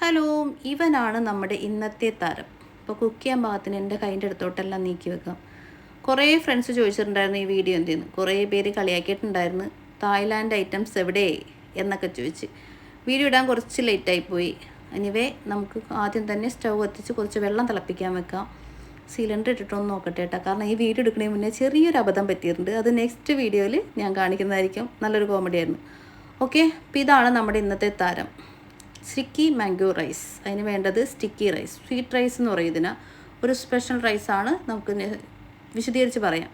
Hello, ഇവനാണ് നമ്മുടെ ഇന്നത്തെ താരം. ഇപ്പോൾ കുക്ക് ചെയ്യാൻ പാകത്തിന് എൻ്റെ കൈൻ്റെ അടുത്തോട്ടെല്ലാം നീക്കി വെക്കാം. കുറേ ഫ്രണ്ട്സ് ചോദിച്ചിട്ടുണ്ടായിരുന്നു ഈ വീഡിയോ എന്തെന്ന്. കുറേ പേര് കളിയാക്കിയിട്ടുണ്ടായിരുന്നു, തായ്ലാൻഡ് ഐറ്റംസ് എവിടെ എന്നൊക്കെ ചോദിച്ച്. വീഡിയോ ഇടാൻ കുറച്ച് ലേറ്റായിപ്പോയി. എനിവേ നമുക്ക് ആദ്യം തന്നെ സ്റ്റൗ കത്തിച്ച് കുറച്ച് വെള്ളം തിളപ്പിക്കാൻ വെക്കാം. സിലിണ്ടർ ഇട്ടിട്ടൊന്ന് നോക്കട്ടെ കേട്ടോ, കാരണം ഈ വീഡിയോ എടുക്കുന്നതിന് മുന്നേ ചെറിയൊരു അബദ്ധം പറ്റിയിട്ടുണ്ട്. അത് നെക്സ്റ്റ് വീഡിയോയിൽ ഞാൻ കാണിക്കുന്നതായിരിക്കും. നല്ലൊരു കോമഡി ആയിരുന്നു. ഓക്കെ, അപ്പോൾ ഇതാണ് നമ്മുടെ ഇന്നത്തെ താരം, സ്റ്റിക്കി മാംഗോ റൈസ്. അതിന് വേണ്ടത് സ്റ്റിക്കി റൈസ്, സ്വീറ്റ് റൈസ് എന്ന് പറയും ഇതിന്. ഒരു സ്പെഷ്യൽ റൈസാണ്, നമുക്ക് വിശദീകരിച്ച് പറയാം.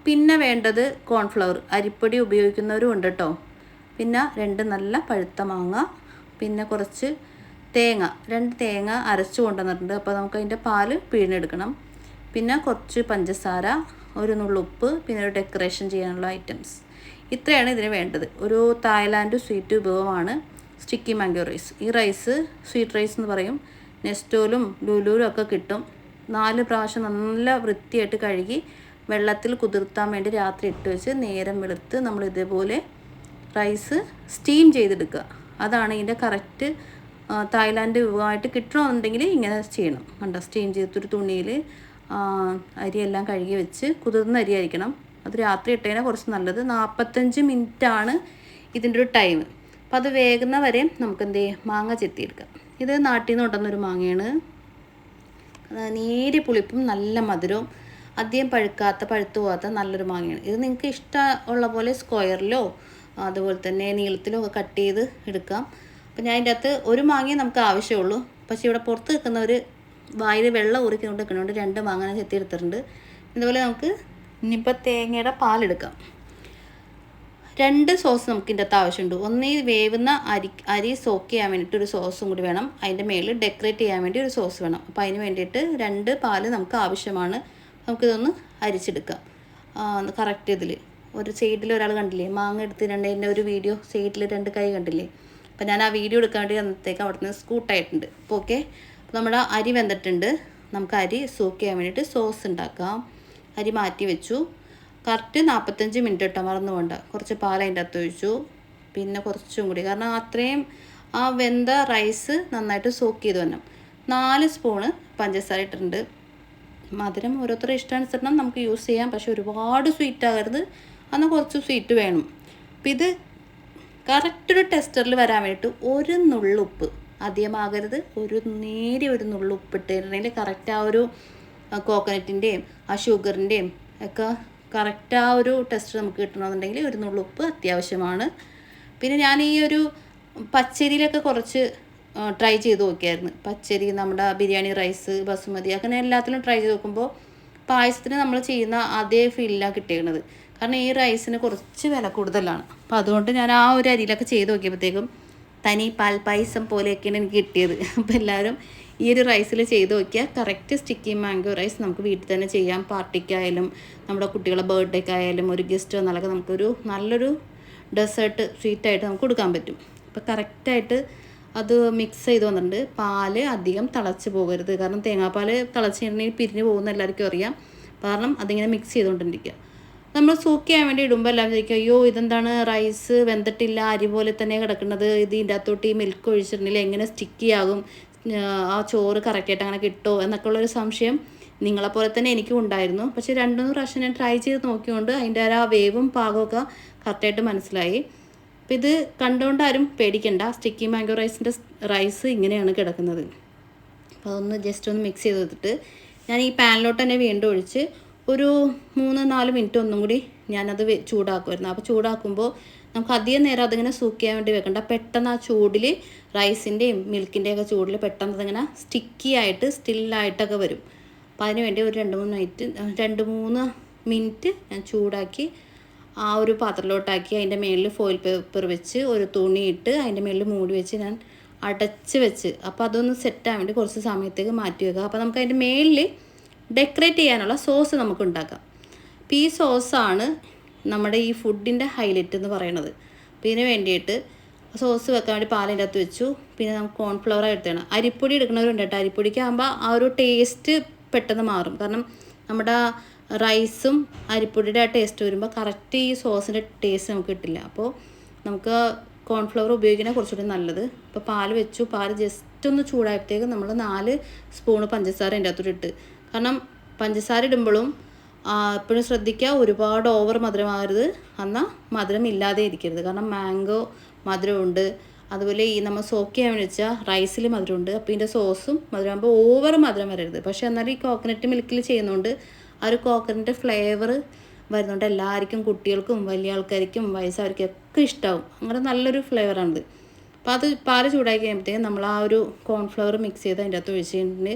പിന്നെ വേണ്ടത് കോൺഫ്ലവർ, അരിപ്പൊടി ഉപയോഗിക്കുന്നവരും ഉണ്ട് കേട്ടോ. പിന്നെ 2 നല്ല പഴുത്ത മാങ്ങ, പിന്നെ കുറച്ച് തേങ്ങ, 2 തേങ്ങ അരച്ച് കൊണ്ടുവന്നിട്ടുണ്ട്. അപ്പോൾ നമുക്ക് അതിൻ്റെ പാല് പിഴിഞ്ഞെടുക്കണം. പിന്നെ കുറച്ച് പഞ്ചസാര, ഒരു നുള്ളുപ്പ്, പിന്നെ ഒരു ഡെക്കറേഷൻ ചെയ്യാനുള്ള ഐറ്റംസ്. ഇത്രയാണ് ഇതിന് വേണ്ടത്. ഒരു തായ്ലാൻഡ് സ്വീറ്റ് വിഭവമാണ് സ്റ്റിക്കി മാംഗോ റൈസ്. ഈ റൈസ് സ്വീറ്റ് റൈസ് എന്ന് പറയും. നെസ്റ്റോലും ലുലുലും ഒക്കെ കിട്ടും. 4 പ്രാവശ്യം നല്ല വൃത്തിയായിട്ട് കഴുകി വെള്ളത്തിൽ കുതിർത്താൻ വേണ്ടി രാത്രി ഇട്ട് വെച്ച് നേരം വെളുത്ത് നമ്മൾ ഇതേപോലെ റൈസ് സ്റ്റീം ചെയ്തെടുക്കുക. അതാണ് ഇതിൻ്റെ കറക്റ്റ്. തായ്ലാൻഡ് വിഭവമായിട്ട് കിട്ടണമെന്നുണ്ടെങ്കിൽ ഇങ്ങനെ ചെയ്യണം. കണ്ടോ, സ്റ്റീം ചെയ്തൊരു തുണിയിൽ അരിയെല്ലാം കഴുകി വെച്ച്, കുതിർന്ന അരി ആയിരിക്കണം. അത് രാത്രി ഇട്ടതിനെ കുറച്ച് നല്ലത്. 45 മിനിറ്റാണ് ഇതിൻ്റെ ഒരു ടൈം. അപ്പം അത് വേകുന്ന വരെ നമുക്ക് എന്ത് ചെയ്യാം, മാങ്ങ ചെത്തിയെടുക്കാം. ഇത് നാട്ടിൽ നിന്ന് കൊണ്ടുവന്നൊരു മാങ്ങയാണ്. നേരിയ പുളിപ്പും നല്ല മധുരവും, അധികം പഴുത്തു പോകാത്ത നല്ലൊരു മാങ്ങയാണ്. ഇത് നിങ്ങൾക്ക് ഇഷ്ടമുള്ള പോലെ സ്ക്വയറിലോ അതുപോലെ തന്നെ നീളത്തിലോ ഒക്കെ കട്ട് ചെയ്ത് എടുക്കാം. അപ്പം ഞാൻ ഇതിൻ്റെ അകത്ത് ഒരു മാങ്ങയെ നമുക്ക് ആവശ്യമുള്ളൂ. പക്ഷേ ഇവിടെ പുറത്ത് നിൽക്കുന്നവർ വായിൽ വെള്ളം ഊറിക്കൊണ്ട് നിൽക്കുന്നതുകൊണ്ട് 2 മാങ്ങ ചെത്തി എടുത്തിട്ടുണ്ട്. ഇതുപോലെ നമുക്ക് ഇനിയിപ്പോൾ തേങ്ങയുടെ പാലെടുക്കാം. 2 സോസ് നമുക്ക് ഇതിൻ്റെ അകത്ത് ആവശ്യമുണ്ട്. ഒന്ന് ഈ വേവുന്ന അരി സോക്ക് ചെയ്യാൻ വേണ്ടിയിട്ട് ഒരു സോസും കൂടി വേണം. അതിൻ്റെ മേളിൽ ഡെക്കറേറ്റ് ചെയ്യാൻ വേണ്ടി ഒരു സോസ് വേണം. അപ്പോൾ അതിന് വേണ്ടിയിട്ട് 2 പാല് നമുക്ക് ആവശ്യമാണ്. നമുക്കിതൊന്ന് അരിച്ചെടുക്കാം. കറക്റ്റ് ഇതിൽ ഒരു സൈഡിൽ ഒരാൾ കണ്ടില്ലേ, മാങ്ങ എടുത്തിട്ടുണ്ടതിൻ്റെ ഒരു വീഡിയോ, സൈഡിൽ 2 കൈ കണ്ടില്ലേ. അപ്പോൾ ഞാൻ ആ വീഡിയോ എടുക്കാൻ വേണ്ടി അന്നത്തേക്ക് അവിടെ നിന്ന് സ്കൂട്ടായിട്ടുണ്ട്. അപ്പോൾ ഓക്കെ, അപ്പോൾ നമ്മുടെ അരി വെന്തിട്ടുണ്ട്. നമുക്ക് അരി സോക്ക് ചെയ്യാൻ വേണ്ടിയിട്ട് സോസ് ഉണ്ടാക്കാം. അരി മാറ്റി വെച്ചു. കറക്റ്റ് 45 മിനിറ്റ് ഇട്ടാൽ മറന്നു പോകണ്ട. കുറച്ച് പാൽ അതിൻ്റെ അകത്ത് ഒഴിച്ചു. പിന്നെ കുറച്ചും കൂടി, കാരണം അത്രയും ആ വെന്ത റൈസ് നന്നായിട്ട് സോക്ക് ചെയ്ത് വരണം. 4 സ്പൂണ് പഞ്ചസാര ഇട്ടിട്ടുണ്ട്. മധുരം ഓരോരുത്തരുടെ ഇഷ്ടാനുസരണം നമുക്ക് യൂസ് ചെയ്യാം. പക്ഷെ ഒരുപാട് സ്വീറ്റ് ആകരുത്, എന്നാൽ കുറച്ച് സ്വീറ്റ് വേണം. അപ്പം ഇത് കറക്റ്റൊരു ടെസ്റ്ററിൽ വരാൻ വേണ്ടിയിട്ട് ഒരു നുള്ളുപ്പ്, അധികമാകരുത്, നേരിയ ഒരു നുള്ളുപ്പ് ഇട്ടിട്ടുണ്ടെങ്കിൽ കറക്റ്റ് ആ ഒരു കോക്കനറ്റിൻ്റെയും ആ ഷുഗറിൻ്റെയും ഒക്കെ കറക്റ്റ് ആ ഒരു ടെസ്റ്റ് നമുക്ക് കിട്ടണമെന്നുണ്ടെങ്കിൽ ഒരു നുള്ളുപ്പ് അത്യാവശ്യമാണ്. പിന്നെ ഞാൻ ഈ ഒരു പച്ചരിയിലൊക്കെ കുറച്ച് ട്രൈ ചെയ്ത് നോക്കിയായിരുന്നു. പച്ചരി, നമ്മുടെ ബിരിയാണി റൈസ്, ബസുമതി, അങ്ങനെ എല്ലാത്തിലും ട്രൈ ചെയ്ത് നോക്കുമ്പോൾ പായസത്തിന് നമ്മൾ ചെയ്യുന്ന അതേ ഫീലിലാണ് കിട്ടിയത്. കാരണം ഈ റൈസിന് കുറച്ച് വില കൂടുതലാണ്. അപ്പോൾ അതുകൊണ്ട് ഞാൻ ആ ഒരു അരിയിലൊക്കെ ചെയ്ത് നോക്കിയപ്പോഴത്തേക്കും തനി പാൽ പായസം പോലെയൊക്കെയാണ് എനിക്ക് കിട്ടിയത്. അപ്പോൾ എല്ലാവരും ഈ ഒരു റൈസിൽ ചെയ്ത് നോക്കിയാൽ കറക്റ്റ് സ്റ്റിക്കി മാംഗോ റൈസ് നമുക്ക് വീട്ടിൽ തന്നെ ചെയ്യാം. പാർട്ടിക്കായാലും നമ്മുടെ കുട്ടികളുടെ ബർത്ത്ഡേക്കായാലും ഒരു ഗസ്റ്റ് വന്നാലൊക്കെ നമുക്കൊരു നല്ലൊരു ഡെസേർട്ട് സ്വീറ്റായിട്ട് നമുക്ക് കൊടുക്കാൻ പറ്റും. അപ്പോൾ കറക്റ്റായിട്ട് അത് മിക്സ് ചെയ്ത് വന്നിട്ടുണ്ട്. പാല് അധികം തിളച്ച് പോകരുത്, കാരണം തേങ്ങാപ്പാൽ തിളച്ച് കഴിഞ്ഞിട്ടുണ്ടെങ്കിൽ പിരിഞ്ഞ് പോകുന്ന എല്ലാവർക്കും അറിയാം. കാരണം അതിങ്ങനെ മിക്സ് ചെയ്തുകൊണ്ടിരിക്കുക. നമ്മൾ സോക്ക് ചെയ്യാൻ വേണ്ടി ഇടുമ്പോൾ എല്ലാം ചോദിക്കും, അയ്യോ ഇതെന്താണ് റൈസ് വെന്തിട്ടില്ല, അരി പോലെ തന്നെ കിടക്കുന്നത്, ഇതിൻ്റെ അകത്തോട്ട് ഈ മിൽക്ക് ഒഴിച്ചിട്ടുണ്ടെങ്കിൽ എങ്ങനെ സ്റ്റിക്കി ആകും, ആ ചോറ് കറക്റ്റായിട്ട് അങ്ങനെ കിട്ടുമോ എന്നൊക്കെ ഉള്ളൊരു സംശയം നിങ്ങളെപ്പോലെ തന്നെ എനിക്കും ഉണ്ടായിരുന്നു. പക്ഷേ 2-3 പ്രാവശ്യം ഞാൻ ട്രൈ ചെയ്ത് നോക്കിയോണ്ട് അതിൻ്റെ ആ വേവും പാകമൊക്കെ കറക്റ്റായിട്ട് മനസ്സിലായി. അപ്പോൾ ഇത് കണ്ടുകൊണ്ട് ആരും പേടിക്കണ്ട. സ്റ്റിക്കി മാംഗോ റൈസിൻ്റെ റൈസ് ഇങ്ങനെയാണ് കിടക്കുന്നത്. അപ്പോൾ അതൊന്ന് ജസ്റ്റ് ഒന്ന് മിക്സ് ചെയ്ത് വെച്ചിട്ട് ഞാൻ ഈ പാനിലോട്ട് തന്നെ വീണ്ടും ഒഴിച്ച് ഒരു 3-4 മിനിറ്റ് ഒന്നും കൂടി ഞാനത് ചൂടാക്കുമായിരുന്നു. അപ്പോൾ ചൂടാക്കുമ്പോൾ നമുക്ക് അധികം നേരം അതിങ്ങനെ സൂക്ക് ചെയ്യാൻ വേണ്ടി വെക്കണ്ട. പെട്ടെന്ന് ആ ചൂടിൽ റൈസിൻ്റെയും മിൽക്കിൻ്റെയൊക്കെ ചൂടിൽ പെട്ടെന്ന് അതിങ്ങനെ സ്റ്റിക്കി ആയിട്ട് സ്റ്റില്ലായിട്ടൊക്കെ വരും. അപ്പോൾ അതിന് വേണ്ടി ഒരു 2-3 മിനിറ്റ് ഞാൻ ചൂടാക്കി ആ ഒരു പാത്രത്തിലോട്ടാക്കി അതിൻ്റെ മേളിൽ ഫോയിൽ പേപ്പർ വെച്ച് ഒരു തുണിയിട്ട് അതിൻ്റെ മേളിൽ മൂടി വെച്ച് ഞാൻ അടച്ച് വെച്ച്, അപ്പോൾ അതൊന്ന് സെറ്റാൻ വേണ്ടി കുറച്ച് സമയത്തേക്ക് മാറ്റി വെക്കുക. അപ്പോൾ നമുക്ക് അതിൻ്റെ മേളിൽ ഡെക്കറേറ്റ് ചെയ്യാനുള്ള സോസ് നമുക്ക് ഉണ്ടാക്കാം. അപ്പോൾ ഈ സോസാണ് നമ്മുടെ ഈ ഫുഡിൻ്റെ ഹൈലൈറ്റ് എന്ന് പറയുന്നത്. അപ്പോൾ ഇതിന് വേണ്ടിയിട്ട് സോസ് വെക്കാൻ വേണ്ടി പാലിൻ്റെ അകത്ത് വെച്ചു. പിന്നെ നമുക്ക് കോൺഫ്ലവർ എടുത്തണം. അരിപ്പൊടി എടുക്കുന്നവരുണ്ട് കേട്ടോ. അരിപ്പൊടിക്കാകുമ്പോൾ ആ ഒരു ടേസ്റ്റ് പെട്ടെന്ന് മാറും. കാരണം നമ്മുടെ റൈസും അരിപ്പൊടിയുടെ ആ ടേസ്റ്റ് വരുമ്പോൾ കറക്റ്റ് ഈ സോസിൻ്റെ ടേസ്റ്റ് നമുക്ക് കിട്ടില്ല. അപ്പോൾ നമുക്ക് കോൺഫ്ലവർ ഉപയോഗിക്കുന്നത് കുറച്ചുകൂടി നല്ലത്. ഇപ്പോൾ പാൽ വെച്ചു, പാൽ ജസ്റ്റ് ഒന്ന് ചൂടായപ്പോഴത്തേക്ക് നമ്മൾ 4 സ്പൂണ് പഞ്ചസാര അതിൻ്റെ അകത്തോട്ട് ഇട്ട്. കാരണം പഞ്ചസാര ഇടുമ്പോഴും എപ്പോഴും ശ്രദ്ധിക്കുക, ഒരുപാട് ഓവർ മധുരമാകരുത്, എന്നാൽ മധുരം ഇല്ലാതെ ഇരിക്കരുത്. കാരണം മാംഗോ മധുരമുണ്ട്, അതുപോലെ ഈ നമ്മൾ സോക്ക് ചെയ്യാൻ വെച്ചാൽ റൈസിൽ മധുരമുണ്ട്. അപ്പോൾ ഇതിൻ്റെ സോസും മധുരമാകുമ്പോൾ ഓവർ മധുരം വരരുത്. പക്ഷേ എന്നാലും ഈ കോക്കനട്ട് മിൽക്കിൽ ചെയ്യുന്നതുകൊണ്ട് ആ ഒരു കോക്കനട്ട് ഫ്ലേവർ വരുന്നുണ്ട്. എല്ലാവർക്കും, കുട്ടികൾക്കും വലിയ ആൾക്കാർക്കും വയസ്സാവർക്കും ഒക്കെ ഇഷ്ടമാവും. അങ്ങനെ നല്ലൊരു ഫ്ലേവറാണിത്. അപ്പോൾ അത് പാല് ചൂടാക്കി കഴിയുമ്പോഴത്തേക്കും നമ്മൾ ആ ഒരു കോൺഫ്ലവർ മിക്സ് ചെയ്ത് അതിൻ്റെ അകത്ത് ഒഴിച്ചിട്ടുണ്ട്.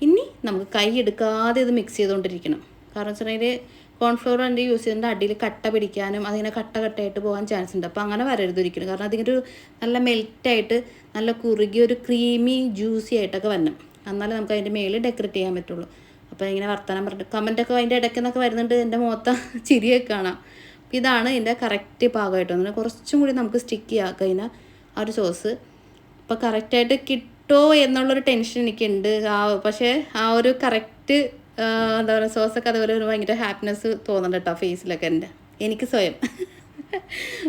ഇനി നമുക്ക് കൈ എടുക്കാതെ ഇത് മിക്സ് ചെയ്തുകൊണ്ടിരിക്കണം. കാരണം വെച്ചിട്ടുണ്ടെങ്കിൽ കോൺഫ്ലവർ അതിൻ്റെ യൂസ് ചെയ്തിട്ട് അടിയിൽ കട്ട പിടിക്കാനും അതിങ്ങനെ കട്ടയായിട്ട് പോകാൻ ചാൻസ് ഉണ്ട്. അപ്പോൾ അങ്ങനെ വരരുത് ഒരിക്കലും. കാരണം അതിങ്ങനെ ഒരു നല്ല മെൽറ്റായിട്ട് നല്ല കുറുകി ഒരു ക്രീമി ജ്യൂസി ആയിട്ടൊക്കെ വരണം. എന്നാലേ നമുക്ക് അതിൻ്റെ മേളിൽ ഡെക്കറേറ്റ് ചെയ്യാൻ പറ്റുള്ളൂ. അപ്പോൾ ഇങ്ങനെ വർത്തമാനം പറഞ്ഞിട്ട് കമൻറ്റൊക്കെ അതിൻ്റെ ഇടയ്ക്ക് നിന്നൊക്കെ വരുന്നുണ്ട്. എൻ്റെ മുഖത്ത് ചിരിയൊക്കെ കാണാം. അപ്പോൾ ഇതാണ് ഇതിൻ്റെ കറക്റ്റ് പാകമായിട്ട് വന്നത്. കുറച്ചും കൂടി നമുക്ക് സ്റ്റിക്ക് ചെയ്യാം കഴിഞ്ഞാൽ ആ ഒരു സോസ്. അപ്പോൾ കറക്റ്റായിട്ട് കിട്ടുമോ എന്നുള്ളൊരു ടെൻഷൻ എനിക്കുണ്ട്. പക്ഷേ ആ ഒരു കറക്റ്റ് എന്താ പറയുക സോസൊക്കെ അതുപോലെ ഒരു ഭയങ്കര ഹാപ്പിനെസ് തോന്നുന്നുണ്ട് കേട്ടോ ഫേസിലൊക്കെ എനിക്ക് സ്വയം.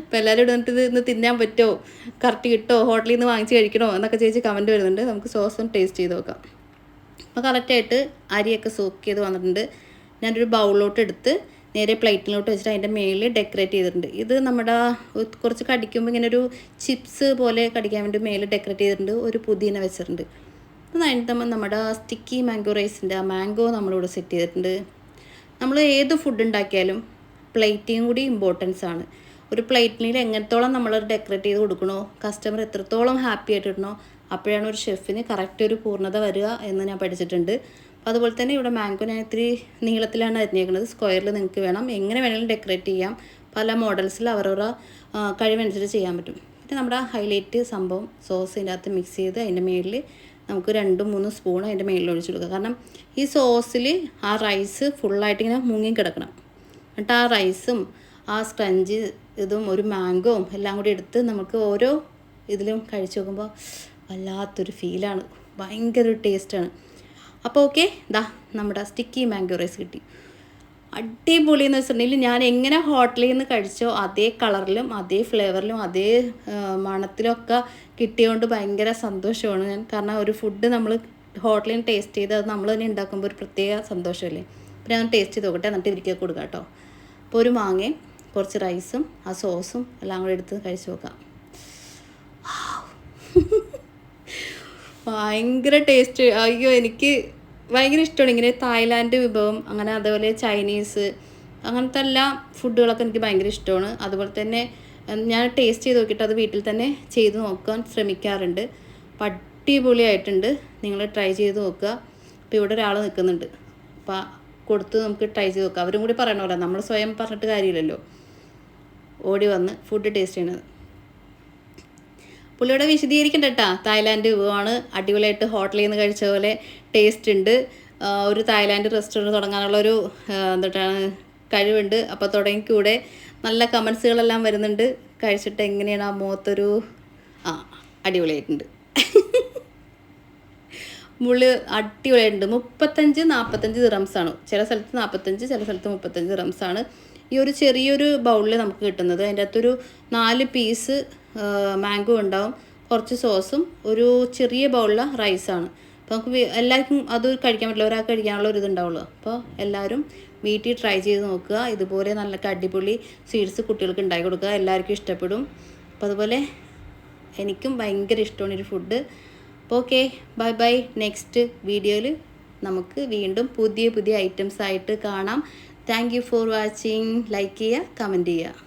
അപ്പോൾ എല്ലാവരും ഇടന്നിട്ട് ഇത് ഇന്ന് തിന്നാൻ പറ്റുമോ, കറക്റ്റ് കിട്ടുമോ, ഹോട്ടലിൽ നിന്ന് വാങ്ങിച്ച് കഴിക്കണോ എന്നൊക്കെ ചോദിച്ച് കമൻറ്റ് വരുന്നുണ്ട്. നമുക്ക് സോസ് ഒന്ന് ടേസ്റ്റ് ചെയ്ത് നോക്കാം. അപ്പോൾ കറക്റ്റായിട്ട് അരിയൊക്കെ സോക്ക് ചെയ്ത് വന്നിട്ടുണ്ട്. ഞാനൊരു ബൗളിലോട്ട് എടുത്ത് നേരെ പ്ലേറ്റിലോട്ട് വെച്ചിട്ട് അതിൻ്റെ മേളിൽ ഡെക്കറേറ്റ് ചെയ്തിട്ടുണ്ട്. ഇത് നമ്മുടെ കുറച്ച് കടിക്കുമ്പോൾ ഇങ്ങനെ ഒരു ചിപ്സ് പോലെ കടിക്കാൻ വേണ്ടി മേളിൽ ഡെക്കറേറ്റ് ചെയ്തിട്ടുണ്ട്. ഒരു പുതിന വെച്ചിട്ടുണ്ട്. അത് കഴിഞ്ഞിട്ട് നമ്മുടെ സ്റ്റിക്കി മാംഗോ റൈസിൻ്റെ ആ മാംഗോ നമ്മളിവിടെ സെറ്റ് ചെയ്തിട്ടുണ്ട്. നമ്മൾ ഏത് ഫുഡ് ഉണ്ടാക്കിയാലും പ്ലേറ്റിങ് കൂടി ഇമ്പോർട്ടൻസ് ആണ്. ഒരു പ്ലേറ്റിൽ എങ്ങനത്തോളം നമ്മൾ ഡെക്കറേറ്റ് ചെയ്ത് കൊടുക്കണോ, കസ്റ്റമർ എത്രത്തോളം ഹാപ്പി ആയിട്ട് ഇടണോ, അപ്പോഴാണ് ഒരു ഷെഫിന് കറക്റ്റ് ഒരു പൂർണ്ണത വരിക എന്ന് ഞാൻ പഠിച്ചിട്ടുണ്ട്. അപ്പോൾ അതുപോലെ തന്നെ ഇവിടെ മാംഗോ ഞാൻ ഇത്തിരി നീളത്തിലാണ് അരിഞ്ഞേക്കുന്നത്. സ്ക്വയറിൽ നിങ്ങൾക്ക് വേണം, എങ്ങനെ വേണമെങ്കിലും ഡെക്കറേറ്റ് ചെയ്യാം. പല മോഡൽസിൽ അവരവരുടെ കഴിവനുസരിച്ച് ചെയ്യാൻ പറ്റും. പിന്നെ നമ്മുടെ ഹൈലൈറ്റ് സംഭവം സോസ് ഇതിൻ്റെ അകത്ത് മിക്സ് ചെയ്ത് അതിൻ്റെ മേളിൽ നമുക്ക് 2-3 സ്പൂൺ അതിൻ്റെ മേളിൽ ഒഴിച്ചു കൊടുക്കുക. കാരണം ഈ സോസിൽ ആ റൈസ് ഫുള്ളായിട്ട് ഇങ്ങനെ മുങ്ങി കിടക്കണം. എന്നിട്ട് ആ റൈസും ആ സ്ക്രഞ്ച് ഇതും ഒരു മാംഗോവും എല്ലാം കൂടി എടുത്ത് നമുക്ക് ഓരോ ഇതിലും കഴിച്ച് നോക്കുമ്പോൾ വല്ലാത്തൊരു ഫീലാണ്, ഭയങ്കര ഒരു ടേസ്റ്റാണ്. അപ്പോൾ ഓക്കെ, നമ്മുടെ സ്റ്റിക്കി മാംഗോ റൈസ് കിട്ടി. അടിപൊളി എന്ന് വെച്ചിട്ടുണ്ടെങ്കിൽ ഞാൻ എങ്ങനെ ഹോട്ടലിൽ നിന്ന് കഴിച്ചോ അതേ കളറിലും അതേ ഫ്ലേവറിലും അതേ മണത്തിലൊക്കെ കിട്ടിയതുകൊണ്ട് ഭയങ്കര സന്തോഷമാണ് ഞാൻ. കാരണം ഒരു ഫുഡ് നമ്മൾ ഹോട്ടലിൽ നിന്ന് ടേസ്റ്റ് ചെയ്ത് അത് നമ്മൾ തന്നെ ഉണ്ടാക്കുമ്പോൾ ഒരു പ്രത്യേക സന്തോഷമല്ലേ. അപ്പോൾ ഞാൻ ടേസ്റ്റ് ചെയ്ത് നോക്കട്ടെ, എന്നിട്ട് ഇരിക്കുക കൊടുക്കാം കേട്ടോ. അപ്പോൾ ഒരു മാങ്ങയും കുറച്ച് റൈസും ആ സോസും എല്ലാം കൂടി എടുത്ത് കഴിച്ച് നോക്കാം. ഭയങ്കര ടേസ്റ്റ്. അയ്യോ, എനിക്ക് ഭയങ്കര ഇഷ്ടമാണ് ഇങ്ങനെ തായ്ലാൻഡ് വിഭവം, അങ്ങനെ അതേപോലെ ചൈനീസ്, അങ്ങനത്തെ എല്ലാ ഫുഡുകളൊക്കെ എനിക്ക് ഭയങ്കര ഇഷ്ടമാണ്. അതുപോലെ തന്നെ ഞാൻ ടേസ്റ്റ് ചെയ്ത് നോക്കിയിട്ട് അത് വീട്ടിൽ തന്നെ ചെയ്ത് നോക്കാൻ ശ്രമിക്കാറുണ്ട്. അപ്പം അടിപൊളിയായിട്ടുണ്ട്. നിങ്ങൾ ട്രൈ ചെയ്ത് നോക്കുക. അപ്പോൾ ഇവിടെ ഒരാൾ നിൽക്കുന്നുണ്ട്, അപ്പോൾ കൊടുത്ത് നമുക്ക് ട്രൈ ചെയ്ത് നോക്കാം. അവരും കൂടി പറയണമല്ലോ, നമ്മൾ സ്വയം പറഞ്ഞിട്ട് കാര്യമില്ലല്ലോ. ഓടി വന്ന് ഫുഡ് ടേസ്റ്റ് ചെയ്യണത് പുള്ളിയോടെ വിശദീകരിക്കണ്ട കേട്ടോ. തായ്ലാൻഡ് വിഭവമാണ്, അടിപൊളിയായിട്ട് ഹോട്ടലിൽ നിന്ന് കഴിച്ച പോലെ ടേസ്റ്റ് ഉണ്ട്. ഒരു തായ്ലാൻഡ് റെസ്റ്റോറൻറ്റ് തുടങ്ങാനുള്ളൊരു എന്താണ് കഴിവുണ്ട്. അപ്പോൾ തുടങ്ങിക്കൂടെ. നല്ല കമൻസുകളെല്ലാം വരുന്നുണ്ട്. കഴിച്ചിട്ട് എങ്ങനെയാണ് ആ മുഖത്തൊരു അടിപൊളിയായിട്ടുണ്ട്. മുള്ളി അടിപൊളിയായിട്ടുണ്ട്. 35-45 ദിറംസാണ്. ചില സ്ഥലത്ത് 45, ചില സ്ഥലത്ത് 35 ദിറംസാണ് ഈ ഒരു ചെറിയൊരു ബൗളിൽ നമുക്ക് കിട്ടുന്നത്. അതിൻ്റെ അകത്തൊരു 4 പീസ് മാംഗോ ഉണ്ടാവും, കുറച്ച് സോസും ഒരു ചെറിയ ബൗളിലെ റൈസാണ്. അപ്പോൾ നമുക്ക് എല്ലാവർക്കും അത് കഴിക്കാൻ പറ്റില്ല, ഒരാൾക്ക് കഴിക്കാനുള്ള ഒരു ഇതുണ്ടാവുള്ളൂ. അപ്പോൾ എല്ലാവരും വീട്ടിൽ ട്രൈ ചെയ്ത് നോക്കുക. ഇതുപോലെ നല്ല അടിപൊളി സ്വീറ്റ്സ് കുട്ടികൾക്ക് ഉണ്ടാക്കി കൊടുക്കുക, എല്ലാവർക്കും ഇഷ്ടപ്പെടും. അപ്പോൾ അതുപോലെ എനിക്കും ഭയങ്കര ഇഷ്ടമാണ് ഒരു ഫുഡ്. അപ്പോൾ ഓക്കെ, ബൈ ബൈ. നെക്സ്റ്റ് വീഡിയോയിൽ നമുക്ക് വീണ്ടും പുതിയ ഐറ്റംസ് ആയിട്ട് കാണാം. Thank you for watching. Like ചെയ്യുക, കമൻറ്റ് ചെയ്യുക.